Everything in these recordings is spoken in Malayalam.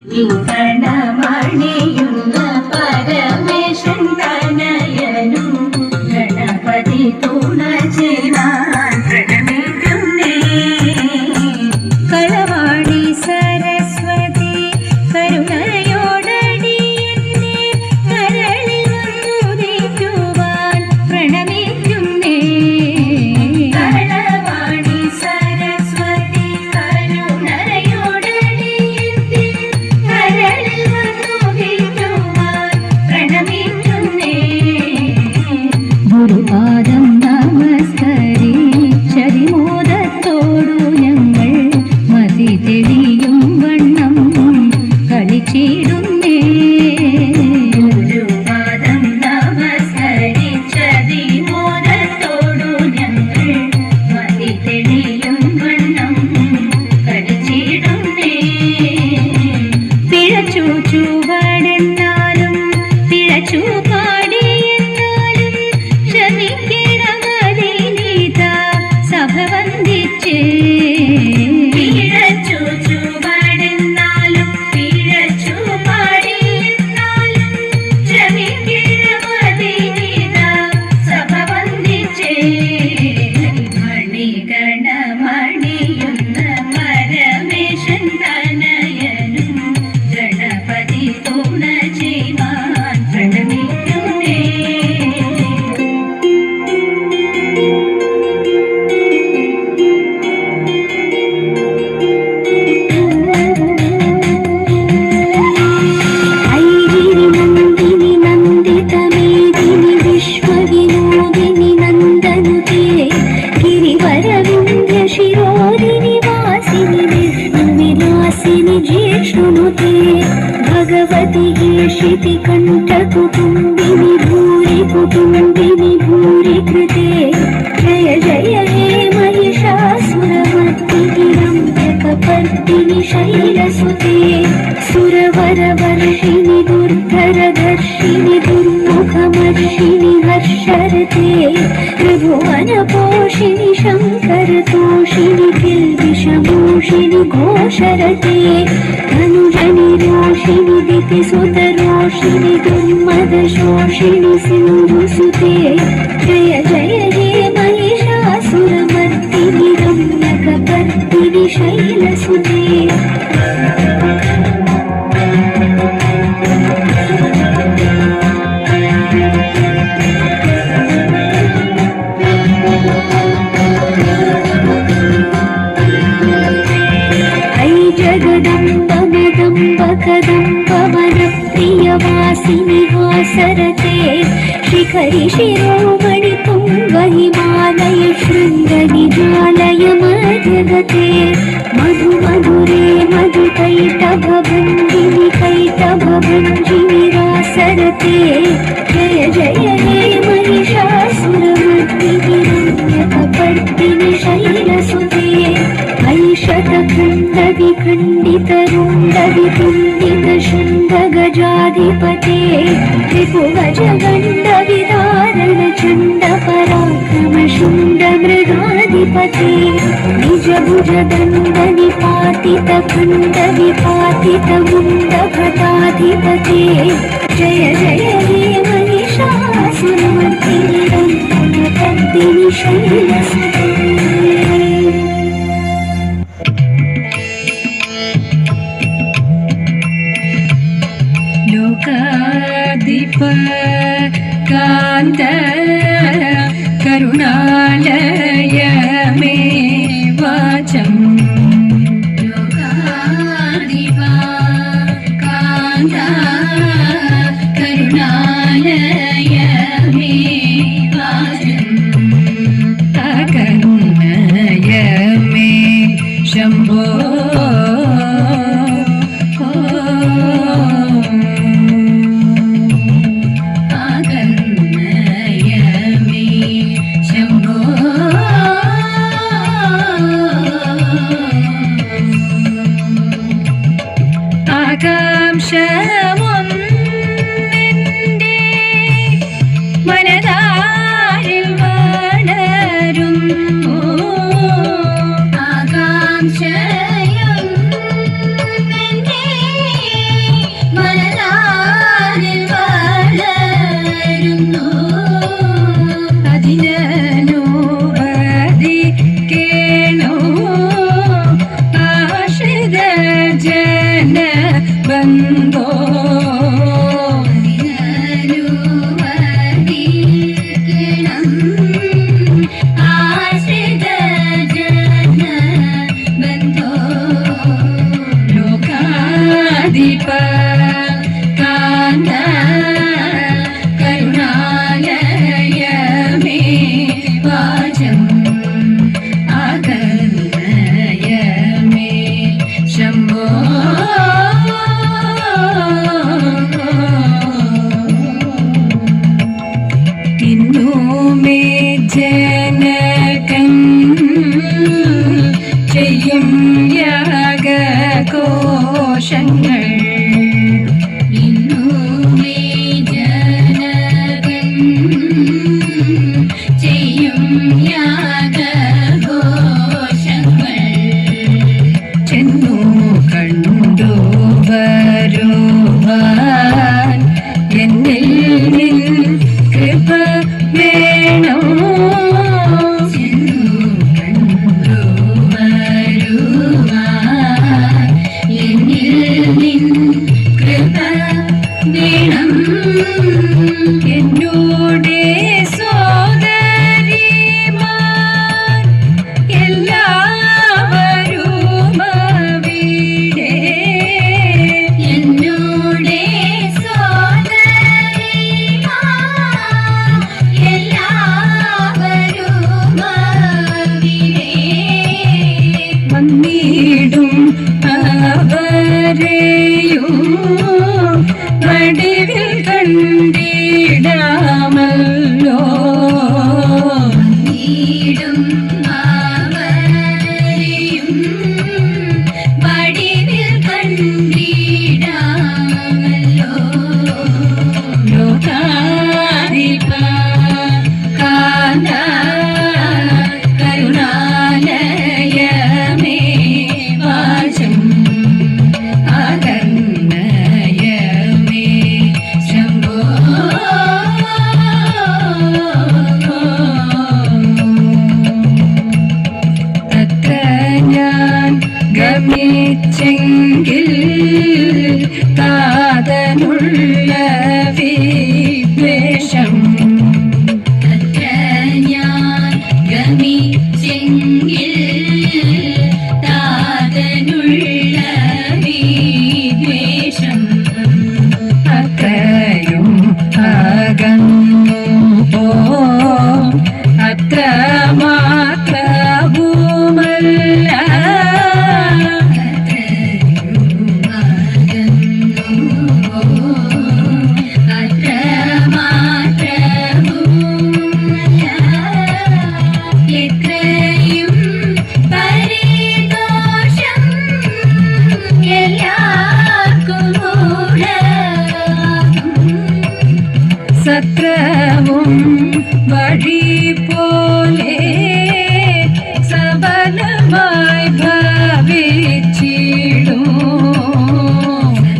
യുഗണമണിയുന്ന പരമേശൻ തനയനും ഗണപതി തുണ ചെയ്യാൻ പ്രണമിക്കുന്നേ. കളവാടി സരസ്വതി കരുണയോടടി എന്നെ കരളിൽ വന്നുദിക്കുവാൻ പ്രണമിക്കുന്നേ. കളവാടി സരസ്വതി കരുണയോടടി എന്നെ കരളിൽ വന്നുദിക്കുവാൻ പ്രണമിക്കുന്നേ. ഗുരുപാദം നമസ്കരിച്ചതിമോദത്തോടു ഞങ്ങൾ മതി തെളിയും വണ്ണം കളിച്ചിടുന്നേ. ഗുരുപാദം നമസ്കരിച്ചതിമോദത്തോടു ഞങ്ങൾ മതി തെളിയും വണ്ണം കളിച്ചിടുന്നേ. പിഴച്ചു ചുവടെന്നാലും പിഴച്ചു പാടിയെന്നാലും ക്ഷമിക്കണമതിനിത സഭ വന്ദിച്ചേ. പിഴച്ചു ചുവടെന്നാലും പിഴച്ചു പാടിയെന്നാലും ക്ഷമിക്കണമതിനിത സഭ വന്ദിച്ചേ. മണിഗണമണിയുന്ന പരമേശൻ തനയനും ഗണപതി തുണ ചെയ്യുവാൻ പ്രണമിക്കുന്നേ. ഐരിണി നന്ദിനി നന്ദിതമേദിനി വിശ്വവിനോദിനി നന്ദനുതേ ഗിരിവരവിന്ധ്യ ശിരോദിനി വാസിനി വിഷ്ണുവിലാസിനി ജിഷ്ണുനുതേ ഭഗവതി യേഷിതി കണ്ഠകുതുംബിനി ഭൂരി കുതുംബിനി ഭൂരി കൃതേ. ജയ ജയ ഹേ महिषासुरमर्दिनि रम्यकपर्दिनि शैलसुते सुरवरवर्षिणि दुर्धरदर्शिनि दुर्मुखमर्षिणि हर्षरते त्रिभुवनपोषिणि शङ्करतोषिणि किल्बिषमोषिणि घोषरते धनुजनि रोषिणि दितिसुतरोषिणि दुर्मदशोषिणि सिन्धुसुते. जय जय हे महिषासुरमर्दिनि रम्यकपर्दिनि शैलसुते. ऐ जगदम्ब मदम्ब कदम्ब वनप्रियवासिनि वासरते शिखरि शिरोमणि तुङ्ग हिमालय शृङ्गनिजालय मध्यगते मधु मधुरे मधुकैटभभञ्जिनि कैटभभञ्जिनि वासरते. जय जय हे महिषासुरमर्दिनि रम्यकपर्दिनि शैलसुते. ऐषतखण्डविखण्डितरुण्डवितुण्डितशृण्डगजाधिपते त्रिभुवजगण्डविदारणचण्डपराक्रमशुण्डमृगाधिपते निजभुजदण्डनिपातितखण्डविपातितमुण्डभटाधिपते. जय जय हे महिषासुरमर्दिनि रम्यकपर्दिनि शैलसुते. लोकाधिप कान्त करुणालय मे वाचम्. लोकाधिप कान्त करुणालय मे वाचम्. करुणय मे शम्भो ആകാംക്ഷമൊന്നെന്റെ മനതാരിൽ വളരും ആകാംക്ഷ വന്നോ ലോകാധിപ കാന്ത കരുണാലയ മേ വാചം ആകർണയ മേ ശംഭോ ഇന്നു മേ ജനകൻ ചെയ്യും യാഗഘോഷങ്ങൾ ഇന്നു മേ ജനകൻ ചെയ്യും യാഗഘോഷങ്ങൾ ചെന്നു കണ്ടു വരുവാൻ എന്നിൽ നിൻ കൃപ വേണം ചെന്നു കണ്ടു വരുവാൻ എന്നിൽ നിൻ കൃപ വേണം എന്നോടെ സോദരിമാർ എല്ലാവരും അവിടെ എന്നോടെ സോദരിമാർ എല്ലാവരും അവിടെ വന്നിടും അവരെയും വടിവിൽ കണ്ടിടാമല്ലോ വന്നിടും അവരെയും വടിവിൽ കണ്ടിടാമല്ലോ ലോകാധിപ കാന്ത കരുണാലയ മേ വാചം ആകർണയ മേ ശംഭോ തത്ര ഞാൻ ഗമിച്ചെങ്കിൽ താതനുള്ള വിദ്വേഷം തത്ര ഞാൻ ഗമിച്ചെങ്കിൽ താതനുള്ള വിദ്വേഷം അത്രയും അകന്നു പോ അത്ര മാത്രവുമല്ല അത്ര മാത്രവുമല്ല എത്രയും പരിദോഷം എല്ലാവർക്കും സത്രവും വഴി പോലെ സബലമായി ഭവിച്ചിടും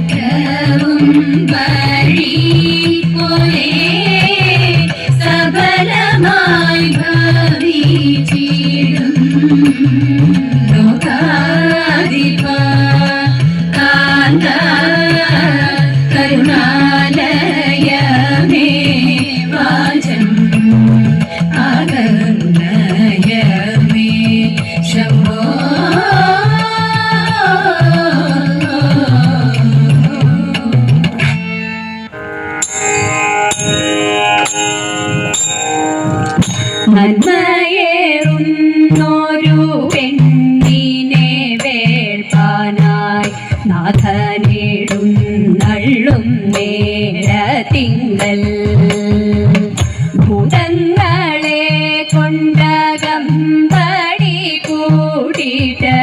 സത്രവും വഴി പോലെ സബലമായി ഭവിച്ചിടും ലോകാധിപ കാന്ത കരുണാലയ മേ വാചം ആകർണയ മേ ശംഭോ നന്മയേറുന്നൊരു പെണ്ണിനെ വേൾപ്പാനായി നാഥനേടും നള്ളും നേരത്തിങ്കൽ ഭൂതങ്ങളെ കൊണ്ടകമ്പടി കൂടിയിട്ട്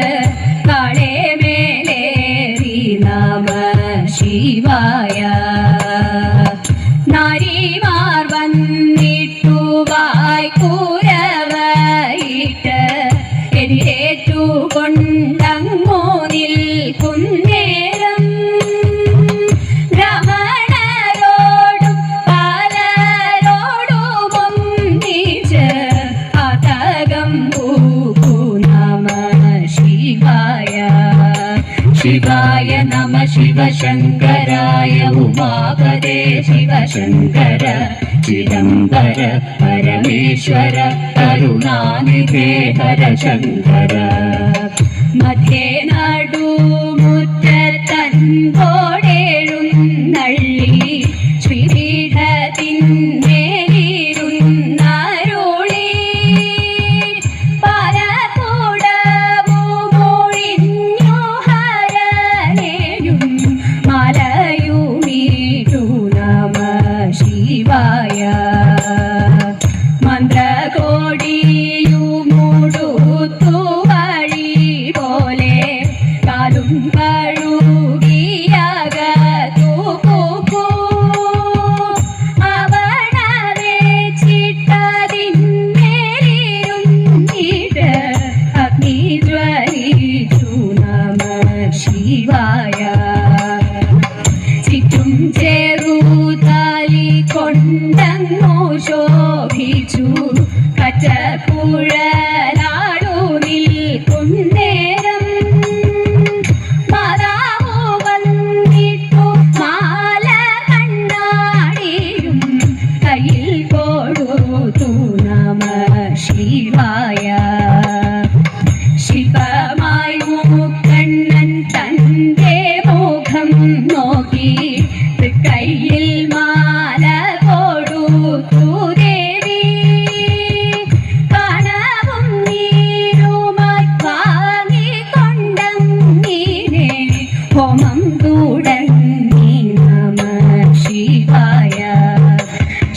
കാളെ മേലേറി നമ ശിവായ നാരിമാർ വന്നിട്ടു വായ്ക്കൂരവയിട്ട് എതിരേറ്റുകൊണ്ടങ്ങോ നിൽക്കുന്നേരം ബ്രാഹ്മണരോടും പാലരോടും ഒന്നിച്ച് ആതകം പൂക്കു നമ ശിവായ ശിവായ നമ ശിവശങ്കരായ ഉമാപദേ ശിവശങ്കര ചിദംബര പരമേശ്വര കരുണാനിധേ ഹരശങ്കര മധ്യേ നടുമുറ്റത്തൻപോടെഴുന്നള്ളി ശ്രീപീഠത്തിന്മേലിരുന്നരുളി പരകുടവുമൊഴിഞ്ഞു ഹരനെയും മലയുമീട്ടു നമ ശിവായ മന്ത്രകോടിയുമുടുത്തു വഴി പോലെ കാലും കഴുകിയകത്തു പൂക്കൂ അവണ വെച്ചിട്ടതിന്മേലിരുന്നിട്ട് അഗ്നി ജ്വലിച്ചു നമ ശിവായ ചുറ്റും ചെറുതാലി കൊണ്ടങ്ങു ശോഭിച്ചു കറ്റക്കുഴലാടു നിൽക്കുന്നേരം മാതാവു വന്നിട്ടു മാല കണ്ണാടിയും കയ്യിൽ കൊടുത്തു നമ ശിവായ ശിവമായി മുക്കണ്ണൻ തന്റെ മുഖം നോക്കി കയ്യിൽ മാല കൊടുത്തു ദേവി കണവും നീരുമായി വാങ്ങിക്കൊണ്ടങ്ങിനെ ഹോമം തുടങ്ങി നമ ശിവായ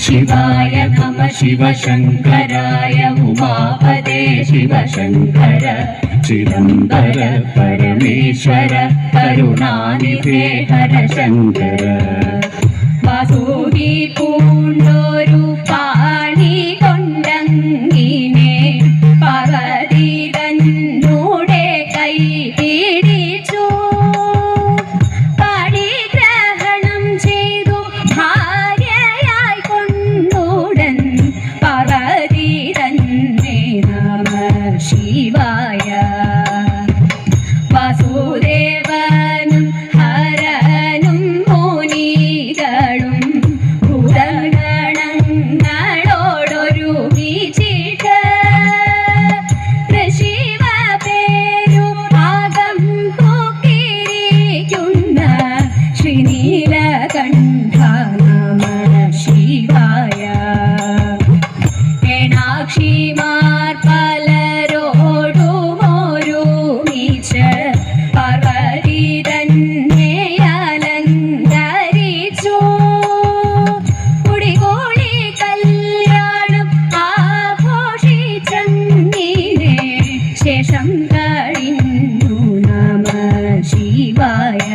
ശിവായ നമ ശിവശങ്കരായ ഉമാപദേ ശിവശങ്കര ചിദംബര പരമേശ്വര കരുണാനിധേ ഹരശങ്കര വാസുകി പൂണ്ടൊരു പാണി കൊണ്ടങ്ങിനെ പാർവതി തന്നൂടെ കൈ പിടിച്ചു പാണിഗ്രഹണം ചെയ്തു ഭാര്യയായി കൊണ്ടുടൻ പാർവതി തന്നെ നമ ശിവായ വാസുദേവനും ഹരനും മുനികളും ഭൂതഗണങ്ങളോടൊരുമിച്ചിട്ട് ശിവ പേരു ആകം പൂക്കിയിരിക്കുന്ന ശ്രീനീലകണ്ഠ നമ ശിവായ ഏണാക്ഷിമാർ പലരോടുമൊരുമിച്ച് പാർവതി തന്നെ അലങ്കരിച്ചു കുടികൂടി കല്യാണം ആഘോഷിച്ചങ്ങിനെ ശേഷം കഴിഞ്ഞു നമ ശിവായ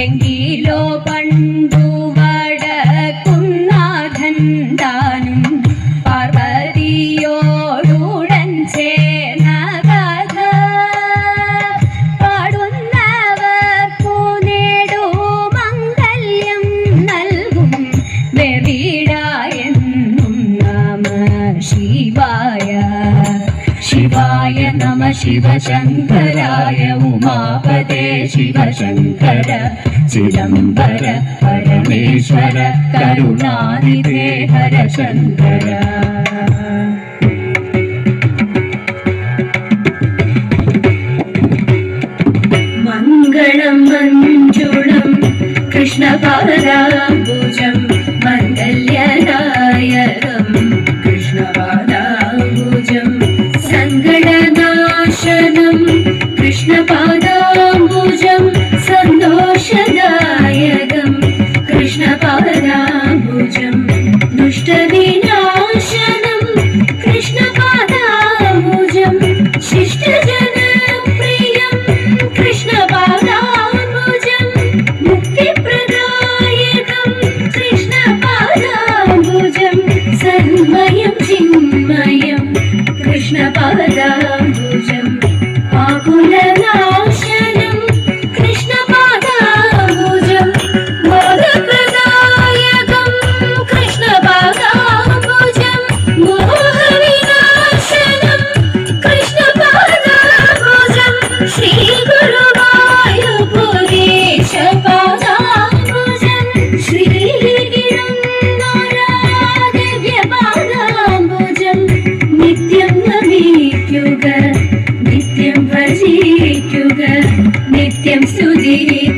എങ്കിലോ പണ്ടു വടക്കുന്നാഥൻ താനും പാർവതിയോടുടൻ ചേർന്ന കഥ പാടുന്നവർക്കു നേടുമംഗല്യം നൽകും വെറിടായെന്നും നമ ശിവായ ശിവായ നമ ശിവശങ്കരായ ഉമാപദേ ശിവശങ്കര ചിദംബര പരമേശ്വര കരുണാനിധേ ഹരശങ്കര മംഗളം മഞ്ജുളം കൃഷ്ണപാദാംബുജം മംഗല്യദായകം കൃഷ്ണപാദാംബുജം സങ്കടനാശനം കൃഷ്ണപാദാംബുജം സന്തോഷദായകം കൃഷ്ണപാദാംബുജം ദുഷ്ടവിനാശനം കൃഷ്ണപാദാംബുജം ശിഷ്ടജനപ്രിയം കൃഷ്ണപാദാംബുജം മുക്തിപ്രദായകം വിഹിത